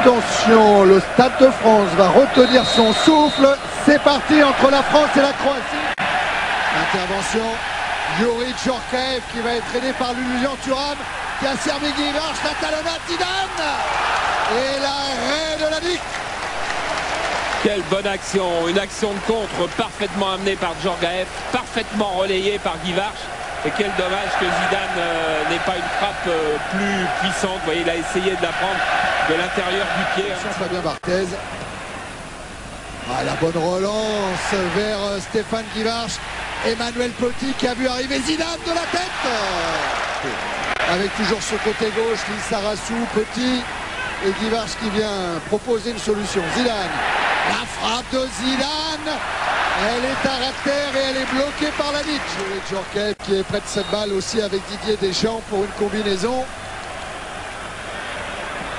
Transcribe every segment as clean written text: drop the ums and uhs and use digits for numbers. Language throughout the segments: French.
Attention, le Stade de France va retenir son souffle. C'est parti entre la France et la Croatie. Intervention, Youri Djorkaeff qui va être aidé par Lilian Thuram qui a servi Guy Varche, la talonnade Zidane et l'arrêt de la Ligue. Quelle bonne action, une action de contre parfaitement amenée par Djorkaeff, parfaitement relayée par Guy Varche. Et quel dommage que Zidane n'ait pas une frappe plus puissante. Vous voyez, il a essayé de la prendre de l'intérieur du pied. Fabien Barthez. Ah, la bonne relance vers Stéphane Guy Varche. Emmanuel Petit qui a vu arriver Zidane de la tête. Avec toujours ce côté gauche, Lissarassou, Petit et Guy Varche qui vient proposer une solution. Zidane, la frappe de Zidane. Elle est à terre et elle est bloquée par la Ligue. Djorkaeff qui est près de cette balle aussi avec Didier Deschamps pour une combinaison.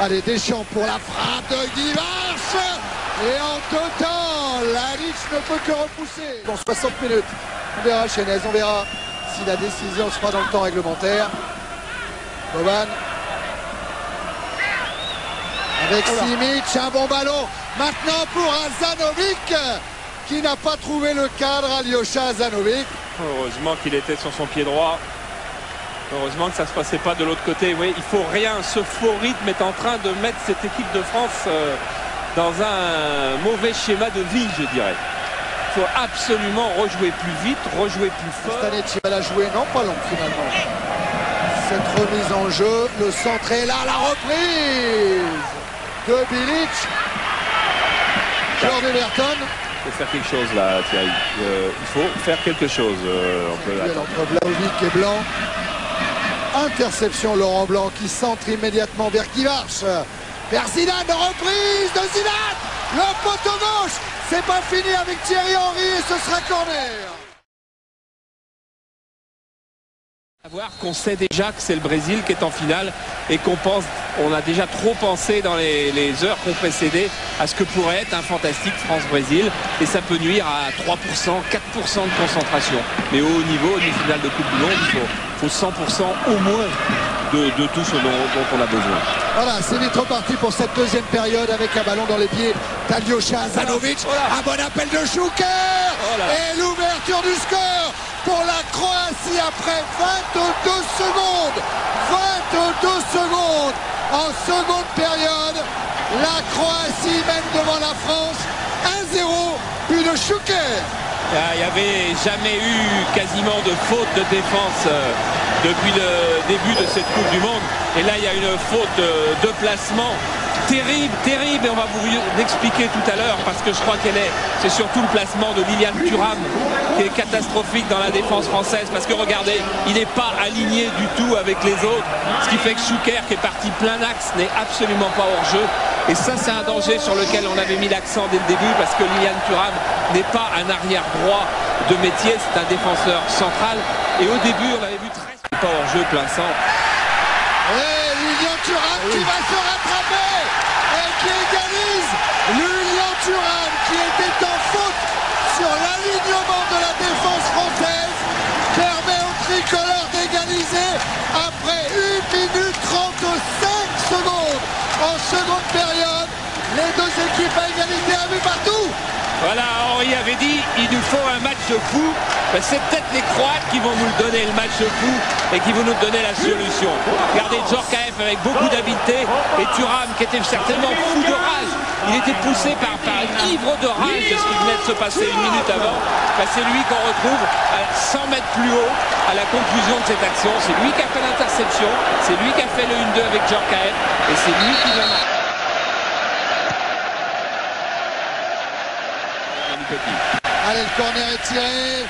Allez, Deschamps pour la frappe de Guy Varche. Et en deux temps, la Ligue ne peut que repousser. Dans 60 minutes, on verra Chenez, on verra si la décision sera dans le temps réglementaire. Boban. Avec Simic, un bon ballon. Maintenant pour Hazanovic qui n'a pas trouvé le cadre, Alyosha Hazanovic. Heureusement qu'il était sur son pied droit. Heureusement que ça ne se passait pas de l'autre côté. Oui, il faut rien. Ce faux rythme est en train de mettre cette équipe de France dans un mauvais schéma de vie, je dirais. Il faut absolument rejouer plus vite, rejouer plus fort. Stanetti va la jouer, non pas long finalement. Cette remise en jeu, le centre est là, la reprise de Bilic. Jordan Everton. Il faut faire quelque chose là, Thierry. Il faut faire quelque chose. Entre Vlahovic et Blanc. Interception Laurent Blanc qui centre immédiatement vers Guy Varche. Vers Zidane, reprise de Zidane. Le poteau gauche. C'est pas fini avec Thierry Henry et ce sera corner. Voir qu'on sait déjà que c'est le Brésil qui est en finale et on a déjà trop pensé dans les heures qui ont précédé à ce que pourrait être un fantastique France-Brésil et ça peut nuire à 3%, 4% de concentration. Mais au haut niveau, une finale de Coupe du Monde, il faut 100% au moins de tout ce dont on a besoin. Voilà, c'est vite reparti pour cette deuxième période avec un ballon dans les pieds d'Alyosha Hazanovic. Un bon appel de Schuker et l'ouverture du score pour la Croatie après 22 secondes. 22 secondes en seconde période. La Croatie mène devant la France 1-0, but de Schuker. Il n'y avait jamais eu quasiment de faute de défense depuis le début de cette Coupe du Monde. Et là, il y a une faute de placement terrible, terrible. Et on va vous l'expliquer tout à l'heure parce que je crois c'est surtout le placement de Lilian Thuram qui est catastrophique dans la défense française. Parce que regardez, il n'est pas aligné du tout avec les autres. Ce qui fait que Schuker, qui est parti plein axe, n'est absolument pas hors jeu. Et ça, c'est un danger sur lequel on avait mis l'accent dès le début parce que Lilian Thuram n'est pas un arrière droit de métier, c'est un défenseur central. Et au début, on avait vu très pas hors jeu plein centre. Et Lilian Thuram qui va se rattraper et qui égalise. Lilian Thuram qui était en faute sur l'alignement de la défense française permet au tricolore d'égaliser après 1 minute 35 secondes en seconde période. Les deux équipes à égalité à vue partout. Voilà, Henri avait dit il nous faut un match de fou. Ben, c'est peut-être les Croates qui vont nous donner le match de fou et qui vont nous donner la solution. Regardez Djorkaeff avec beaucoup d'habileté et Thuram qui était certainement fou de rage. Il était poussé par ivre de rage de ce qui venait de se passer une minute avant. Ben, c'est lui qu'on retrouve à 100 mètres plus haut à la conclusion de cette action. C'est lui qui a fait l'interception, c'est lui qui a fait le 1-2 avec Djorkaeff et c'est lui qui vient marquer. Allez, le corner est tiré.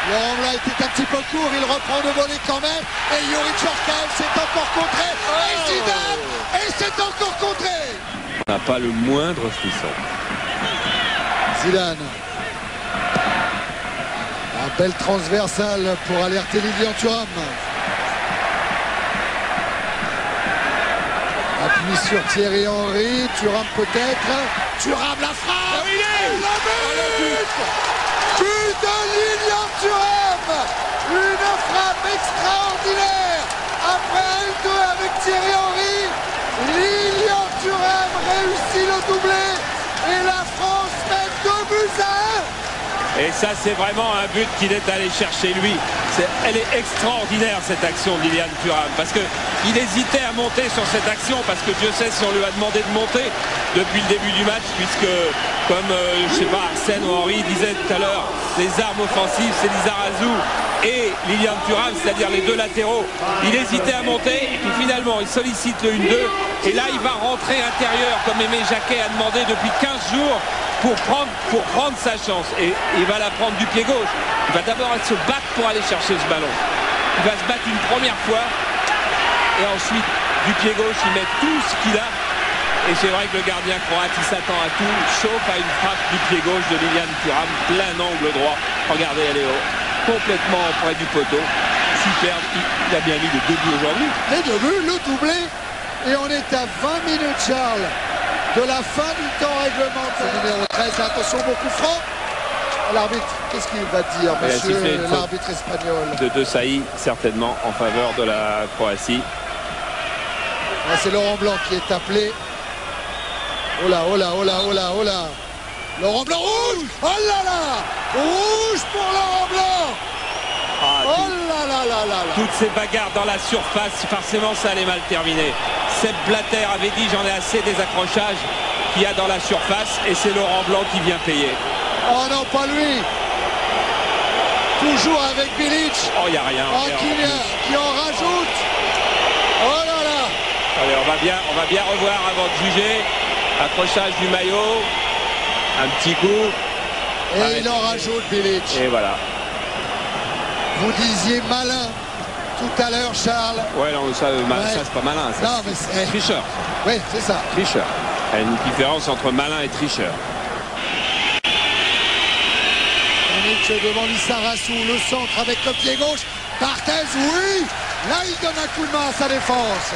Laurent Blanc était un petit peu court, il reprend le volet quand même. Et Youri Djorkaeff s'est encore contré. Et Zidane, et c'est encore contré. On n'a pas le moindre frisson. Zidane. Un bel transversal pour alerter Lilian Thuram. Appui sur Thierry Henry, Thuram peut-être. Thuram la frappe. Et le but. But de Lilian Thuram. Une frappe extraordinaire. Après 1-2 avec Thierry Henry, Lilian Thuram réussit. le doublé et la France met 2-1. Et ça, c'est vraiment un but qu'il est allé chercher lui. Elle est extraordinaire cette action de Lilian Thuram, parce qu'il hésitait à monter sur cette action, parce que Dieu sait si on lui a demandé de monter depuis le début du match, puisque comme je sais pas, Arsène ou Henri disait tout à l'heure, les armes offensives c'est Lizarazu et Lilian Thuram, c'est-à-dire les deux latéraux. Il hésitait à monter et puis finalement il sollicite le 1-2 et là il va rentrer intérieur comme Aimé Jacquet a demandé depuis 15 jours pour prendre sa chance, et il va la prendre du pied gauche. Il va d'abord se battre pour aller chercher ce ballon. Il va se battre une première fois et ensuite du pied gauche il met tout ce qu'il a. Et c'est vrai que le gardien croate, il s'attend à tout, sauf à une frappe du pied gauche de Lilian Thuram, plein angle droit. Regardez, elle est complètement près du poteau. Superbe, il a bien mis les 2 buts aujourd'hui. Les 2 buts, le doublé. Et on est à 20 minutes, Charles, de la fin du temps réglementaire. Numéro 13, attention, beaucoup franc. L'arbitre, qu'est-ce qu'il va dire, monsieur l'arbitre espagnol? De Sailly, certainement, en faveur de la Croatie. C'est Laurent Blanc qui est appelé. Oh là, oh là, oh là, oh là, oh là. Laurent Blanc, rouge. Oh là là. Rouge pour Laurent Blanc. Oh là là là là. Toutes ces bagarres dans la surface, forcément ça allait mal terminer. Sepp Blatter avait dit j'en ai assez des accrochages qu'il y a dans la surface, et c'est Laurent Blanc qui vient payer. Oh non, pas lui. Toujours avec Bilic. Oh, il n'y a rien. Qui en rajoute. Oh là là. Allez, on va bien revoir avant de juger. Accrochage du maillot, un petit coup. Et il en rajoute, Bilic. Et voilà. Vous disiez malin tout à l'heure, Charles. Ouais, non, ça c'est pas malin. Ça, non, mais c'est tricheur. Oui, c'est ça. Tricheur. Il y a une différence entre malin et tricheur. Pjanic devant Lizarazu, le centre avec le pied gauche. Barthez, oui. Là, il donne un coup de main à sa défense.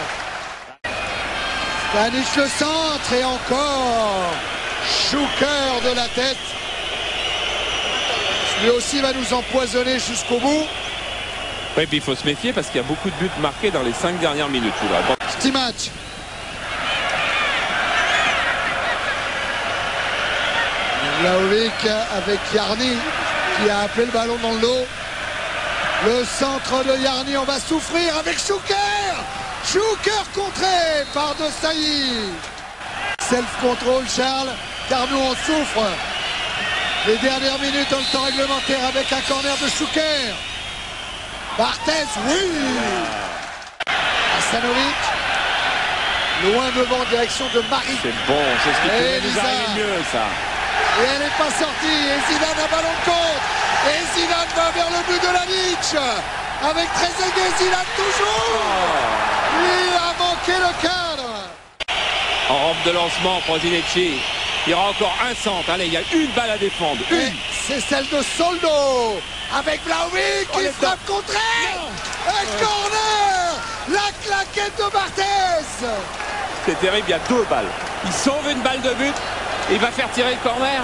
Pjanic le centre et encore Schuker de la tête. Lui aussi va nous empoisonner jusqu'au bout. Oui, puis il faut se méfier parce qu'il y a beaucoup de buts marqués dans les 5 dernières minutes. Petit match. Vlahovic avec Jarni qui a appelé le ballon dans le dos. Le centre de Jarni, on va souffrir avec Schuker. Schuker contré par De Sailly. Self-control, Charles, car nous on souffre. Les dernières minutes dans le temps réglementaire avec un corner de Schuker. Barthez, oui. Hasanovic. Loin devant, direction de Marie. C'est bon, c'est ce qui peut nous arriver mieux, ça. Et elle n'est pas sortie. Et Zidane a ballon de contre. Et Zidane va vers le but de Lalic. Avec Trezeguet, Zidane toujours. Il a manqué le cadre. En rampe de lancement, Prosinecci. Il y aura encore un centre. Allez, il y a une balle à défendre. C'est celle de Soldo. Avec Vlahovic qui frappe contraire. Un corner. La claquette de Barthez. C'est terrible, il y a 2 balles. Il sauve une balle de but. Et il va faire tirer le corner.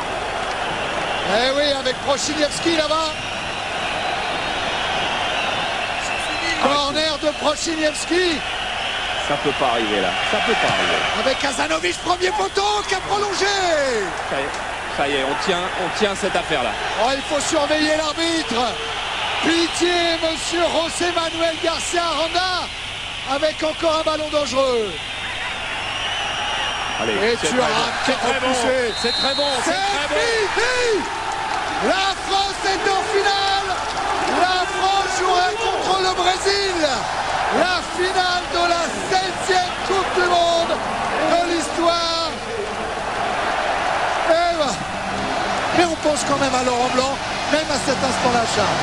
Eh oui, avec Prochinievski là-bas. Corner de Prochinievski. Ça peut pas arriver là. Ça peut pas arriver. Avec Hasanovic, premier poteau qui a prolongé. Ça y est, on tient cette affaire-là. Oh, il faut surveiller l'arbitre. Pitié, monsieur José Manuel Garcia Aranda. Avec encore un ballon dangereux. Allez, et tu as très bon. C'est très bon. C'est fini. La France est en finale. La France jouera contre le Brésil. La finale de la 7e Coupe du Monde de l'histoire. Et on pense quand même à Laurent Blanc, même à cet instant-là, Charles.